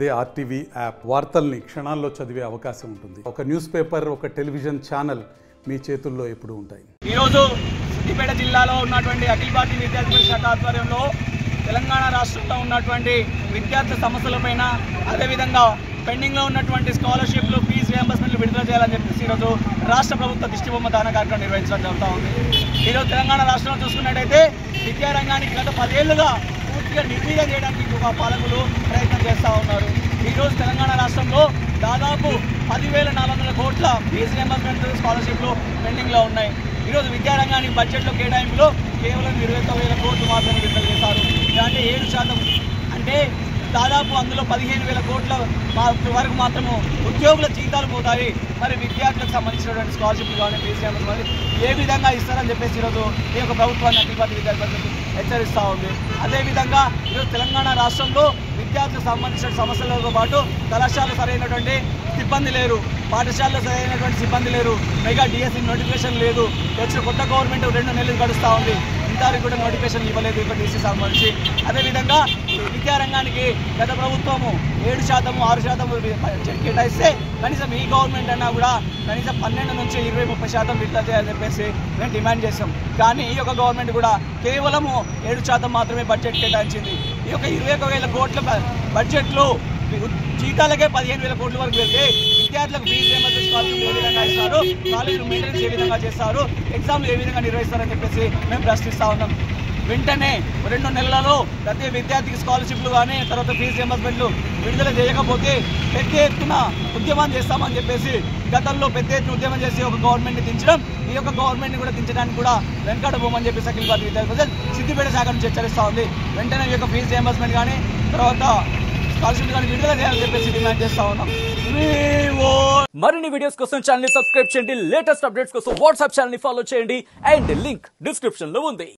అదే RTV app వార్తల్ని క్షణాల్లో చదివే అవకాశం ఉంటుంది. ఒక న్యూస్ పేపర్, ఒక టెలివిజన్ ఛానల్ మీ చేతుల్లో ఎప్పుడూ ఉంటాయి. ఈరోజు సిద్దిపేట జిల్లాలో ఉన్నటువంటి అఖిల భారతీయ విద్యార్థి పరిషత్ ఆధ్వర్యంలో తెలంగాణ రాష్ట్రంలో ఉన్నటువంటి విద్యార్థుల సమస్యలపైన, అదేవిధంగా పెండింగ్లో ఉన్నటువంటి స్కాలర్షిప్లు, ఫీజు రియంబర్స్మెంట్లు విడుదల చేయాలని చెప్పేసి ఈరోజు రాష్ట్ర ప్రభుత్వ దిష్టిబొమ్మ దాన కార్యక్రమం నిర్వహించడం జరుగుతూ ఉంది. ఈరోజు తెలంగాణ రాష్ట్రంలో చూసుకున్నట్టయితే విద్యారంగానికి గత 10 ఏళ్లుగా పూర్తిగా నిర్వీర్యం చేయడానికి పాలకులు ప్రయత్నం చేస్తూ ఉన్నారు. ఈరోజు తెలంగాణ రాష్ట్రంలో దాదాపు 10,400 కోట్ల ఫీజు రియంబర్స్మెంట్, స్కాలర్షిప్లు పెండింగ్లో ఉన్నాయి. ఈరోజు విద్యారంగానికి బడ్జెట్లో కేటాయింపులో కేవలం 29,000 కోట్లు మాత్రమే విడుదల చేశారు. అంటే 7%. అంటే దాదాపు అందులో 15,000 కోట్ల వరకు మాత్రము ఉద్యోగుల జీతాలు పోతాయి. మరి విద్యార్థులకు సంబంధించినటువంటి స్కాలర్షిప్లు కానీ, ఫీజు రియంబర్స్మెంట్ ఏ విధంగా ఇస్తారని చెప్పేసి ఈరోజు ఈ యొక్క ప్రభుత్వాన్ని అఖిల భారతీయ విద్యార్థి పరిషత్ హెచ్చరిస్తూ ఉంది. అదేవిధంగా ఈరోజు తెలంగాణ రాష్ట్రంలో విద్యార్థులకు సంబంధించిన సమస్యలతో పాటు కళాశాలలో సరైనటువంటి సిబ్బంది లేరు, పాఠశాలలో సరైనటువంటి సిబ్బంది లేరు, మెగా డిఎస్సి నోటిఫికేషన్ లేదు. వచ్చిన కొత్త గవర్నమెంట్ 2 నెలలు గడుస్తూ ఉంది, ఇంతవరకు కూడా నోటిఫికేషన్ ఇవ్వలేదు ఇక డీసీ సంబంధించి. అదేవిధంగా విద్యారంగానికి గత ప్రభుత్వము 7%, 6% బడ్జెట్ కేటాయిస్తే కనీసం ఈ గవర్నమెంట్ అన్నా కూడా కనీసం 12 నుంచి 20-30% విడుదల చేయాలని చెప్పేసి మేము డిమాండ్ చేసాం. కానీ ఈ యొక్క గవర్నమెంట్ కూడా కేవలము 7% మాత్రమే బడ్జెట్ కేటాయించింది. ఈ యొక్క 21,000 కోట్ల బడ్జెట్లో జీతాలకే 15,000 కోట్ల వరకు వెళ్తే విద్యార్థులకు ఫీజు రియంబర్స్మెంట్, స్కాలర్షిప్ ఏ విధంగా ఇస్తారు, కాలేజీలు మెయింటెనెన్స్ ఏ విధంగా చేస్తారు, ఎగ్జామ్లు ఏ విధంగా నిర్వహిస్తారని చెప్పేసి మేము ప్రశ్నిస్తూ ఉన్నాం. వెంటనే 2 నెలలలో ప్రతి విద్యార్థికి స్కాలర్షిప్లు కానీ, తర్వాత ఫీజు రియంబర్స్మెంట్లు విడుదల చేయకపోతే పెద్ద ఎత్తున ఉద్యమం చేస్తామని చెప్పేసి గతంలో పెద్ద ఎత్తున ఉద్యమం చేసి ఒక గవర్నమెంట్ని దించడం, ఈ యొక్క గవర్నమెంట్ని కూడా దించడానికి కూడా వెనకాడబోమని చెప్పేసి అఖిల భారతీయ విద్యార్థి పరిషత్ సిద్దిపేట శాఖ నుంచి హెచ్చరిస్తూ ఉంది. వెంటనే ఈ యొక్క ఫీజు రియంబర్స్మెంట్ కానీ, తర్వాత స్కాలర్షిప్ కానీ విడుదల చేయాలని చెప్పేసి డిమాండ్ చేస్తూ ఉన్నాం. మరిన్ని వీడియోస్ కోసం ఛానల్ ని సబ్స్క్రైబ్ చేయండి. లేటెస్ట్ అప్డేట్స్ కోసం వాట్సాప్ ఛానల్ ని ఫాలో చేయండి. అండ్ లింక్ డిస్క్రిప్షన్ లో ఉంది.